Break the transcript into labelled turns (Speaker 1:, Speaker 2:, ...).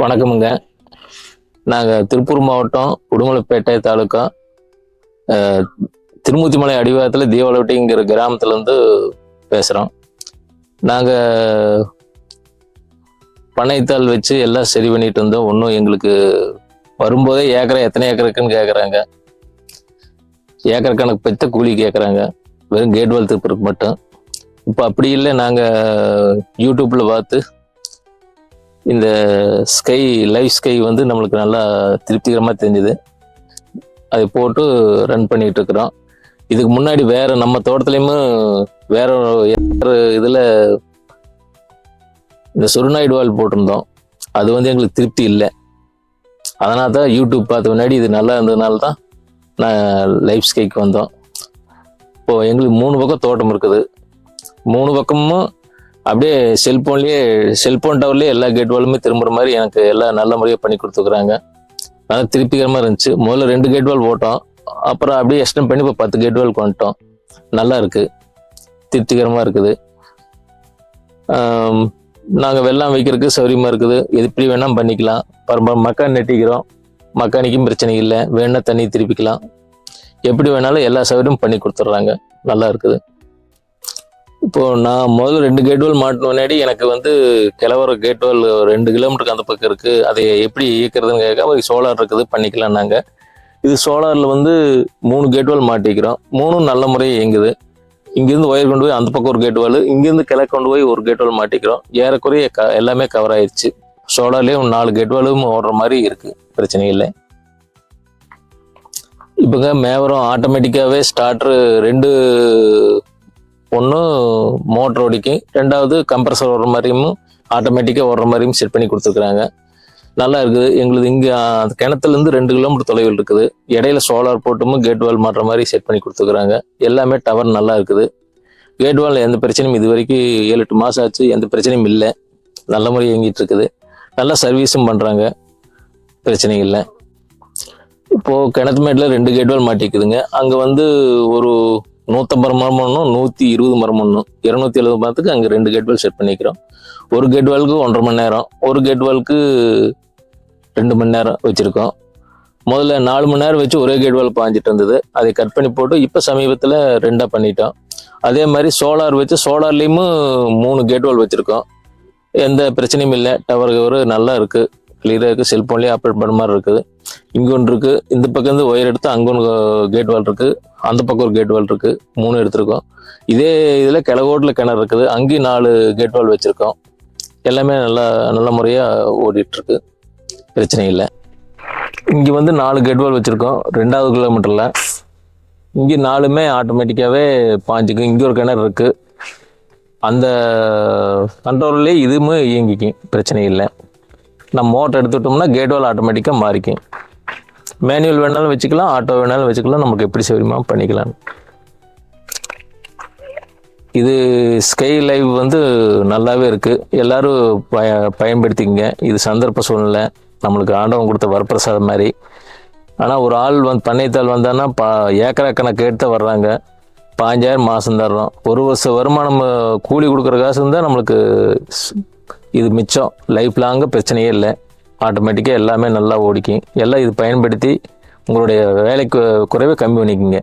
Speaker 1: வணக்கமுங்க. நாங்கள் திருப்பூர் மாவட்டம் உடுமலைப்பேட்டை தாலுக்கா திருமூர்த்திமலை அடிவாரத்தில் தீவலவட்டிங்கிற கிராமத்துலேருந்து பேசுகிறோம். நாங்கள் பண்ணைத்தாள் வச்சு எல்லாம் சரி பண்ணிட்டு இருந்தோம். ஒன்றும் எங்களுக்கு வரும்போதே எத்தனை ஏக்கர் இருக்குன்னு கேட்குறாங்க. ஏக்கர் கணக்கு பற்றி கூலி கேட்குறாங்க, வெறும் கேட் வால் திருப்பூருக்கு மட்டும். இப்போ அப்படி இல்லை, நாங்கள் யூடியூப்பில் பார்த்து இந்த லைவ் ஸ்கை வந்து நம்மளுக்கு நல்லா திருப்திகரமாக தெரிஞ்சுது. அதை போட்டு ரன் பண்ணிட்டு இருக்கிறோம். இதுக்கு முன்னாடி வேற நம்ம தோட்டத்துலேயுமே வேற இதில் இந்த சுருநாய்டு வால் போட்டிருந்தோம். அது வந்து எங்களுக்கு திருப்தி இல்லை. அதனால தான் யூடியூப் பார்த்த முன்னாடி இது நல்லா இருந்ததுனால தான் நான் லைவ் ஸ்கைக்கு வந்தோம். இப்போது எங்களுக்கு 3 பக்கம் தோட்டம் இருக்குது. 3 பக்கமும் அப்படியே செல்போன் டவர்லேயே எல்லா கேட் வாலுமே திரும்புகிற மாதிரி எனக்கு எல்லாம் நல்ல முறையாக பண்ணி கொடுத்துக்குறாங்க. நல்லா திருப்திகரமாக இருந்துச்சு. முதல்ல 2 கேட் வால் போட்டோம், அப்புறம் அப்படியே எக்ஸ்டெண்ட் பண்ணி இப்போ 10 கேட் வால் வந்துட்டோம். நல்லா இருக்குது, திருப்திகரமாக இருக்குது. நாங்கள் வெள்ளாம் வைக்கிறதுக்கு சௌரியமாக இருக்குது. எப்படி வேணால் பண்ணிக்கலாம். மக்கான் நெட்டிக்கிறோம், மக்கானிக்கும் பிரச்சனை இல்லை. வேணா தண்ணி திருப்பிக்கலாம். எப்படி வேணாலும் எல்லா சௌகரியமும் பண்ணி கொடுத்துட்றாங்க. நல்லா இருக்குது. இப்போது நான் முதல்ல 2 கேட் வால் மாட்டின முன்னாடி எனக்கு வந்து கிளவர கேட் வால் 2 கிலோமீட்டருக்கு அந்த பக்கம் இருக்குது. அதை எப்படி இயக்கிறதுன்னு கேட்க சோலார் இருக்குது, பண்ணிக்கலாம். நாங்கள் இது சோலாரில் வந்து 3 கேட் வால் மாட்டிக்கிறோம். 3ம் நல்ல முறையாக இயங்குது. இங்கேருந்து ஒயர் கொண்டு போய் அந்த பக்கம் ஒரு கேட் வால், இங்கேருந்து கிழக்கு கொண்டு போய் ஒரு கேட் வால் மாட்டிக்கிறோம். ஏறக்குறைய எல்லாமே கவர் ஆயிடுச்சு. சோலார்லேயே 4 கேட் வாலும் ஓடுற மாதிரி இருக்குது, பிரச்சனை இல்லை. இப்போங்க மேவரம் ஆட்டோமேட்டிக்காகவே ஸ்டார்டரு 2 ஒன்று மோட்டர் ஓடிக்கும், 2வது கம்ப்ரஸர் ஓடுற மாதிரியும் ஆட்டோமேட்டிக்காக ஓடுற மாதிரியும் செட் பண்ணி கொடுத்துருக்குறாங்க. நல்லா இருக்குது. எங்களுக்கு இங்கே அந்த கிணத்துலேருந்து 2 கிலோமீட்டர் தொலைவில் இருக்குது. இடையில சோலார் போட்டும் கேட் வால் மாட்டுற மாதிரி செட் பண்ணி கொடுத்துருக்குறாங்க. எல்லாமே டவர் நல்லா இருக்குது. கேட் வால் எந்த பிரச்சனையும் இது வரைக்கும் 7-8 மாதம் ஆச்சு, எந்த பிரச்சனையும் இல்லை. நல்ல முறை இயங்கிட்டு இருக்குது. நல்லா சர்வீஸும் பண்ணுறாங்க, பிரச்சனை இல்லை. இப்போது கிணத்துமேட்டில் 2 கேட் வால் மாட்டிக்குதுங்க. அங்கே வந்து ஒரு 150 மரம் ஒன்றும் 120 மரம் ஒன்றும் 270 மரத்துக்கு அங்கே 2 கேட் வால் செட் பண்ணிக்கிறோம். ஒரு கேட் வாலுக்கு 1.5 மணி நேரம், ஒரு கேட் வாலுக்கு 2 மணி நேரம் வச்சுருக்கோம். முதல்ல 4 மணி நேரம் வச்சு ஒரே கேட் வால் பாஞ்சிட்டு இருந்தது. அதை கட் பண்ணி போட்டு இப்போ சமீபத்தில் 2ஆக பண்ணிட்டோம். அதே மாதிரி சோலார் வச்சு சோலார்லேயும் 3 கேட் வால் வச்சுருக்கோம். எந்த பிரச்சனையும் இல்லை. டவர் நல்லா இருக்குது, கிளியராக இருக்குது. செல்ஃபோன்லேயே ஆப்ரேட் பண்ண மாதிரி இருக்குது. இங்கே ஒன்று இருக்குது. இந்த பக்கம் இருந்து ஒயர் எடுத்து அங்கே ஒன்று கேட் வால் இருக்குது, அந்த பக்கம் ஒரு கேட் வால் இருக்குது. 3 எடுத்திருக்கோம். இதே இதில் கிழக்கோட்டில் கிணறு இருக்குது, அங்கேயும் 4 கேட் வால் வச்சுருக்கோம். எல்லாமே நல்ல முறையாக ஓடிட்டுருக்கு, பிரச்சனை இல்லை. இங்கே வந்து 4 கேட் வால் வச்சுருக்கோம் 2வது கிலோமீட்டரில். இங்கே 4மே ஆட்டோமேட்டிக்காகவே பாஞ்சுக்கும். இங்கே ஒரு கிணறு இருக்குது, அந்த கண்ட்ரோல்லே இதுவுமே இயங்கிக்கும், பிரச்சனை இல்லை. நம்ம மோட்டர் எடுத்துக்கிட்டோம்னா கேட் வால் ஆட்டோமேட்டிக்காக மாறிக்கும். மேனுவல் வேணாலும் வச்சுக்கலாம், ஆட்டோ வேணாலும் வச்சுக்கலாம். நமக்கு எப்படி சௌரியமாக பண்ணிக்கலாம். இது ஸ்கை லைவ் வந்து நல்லாவே இருக்குது. எல்லோரும் பயன்படுத்திக்கங்க. இது சந்தர்ப்ப சூழ்நிலை, நம்மளுக்கு ஆண்டவன் கொடுத்த வரப்பிரசாதம் மாதிரி. ஆனால் ஒரு ஆள் பண்ணைத்தாள் வந்தான்னா ஏக்கரா கணக்கு எடுத்து வர்றாங்க. 5000 மாதம் தர்றோம். ஒரு வருஷம் வருமானம் கூலி கொடுக்குற காசு இருந்தால் நம்மளுக்கு இது மிச்சம். லைஃப் லாங்காக பிரச்சனையே இல்லை. ஆட்டோமேட்டிக்காக எல்லாமே நல்லா ஓடிக்கும். எல்லாம் இது பயன்படுத்தி உங்களுடைய வேலைக்கு குறைவே கம்மி பண்ணிக்கோங்க.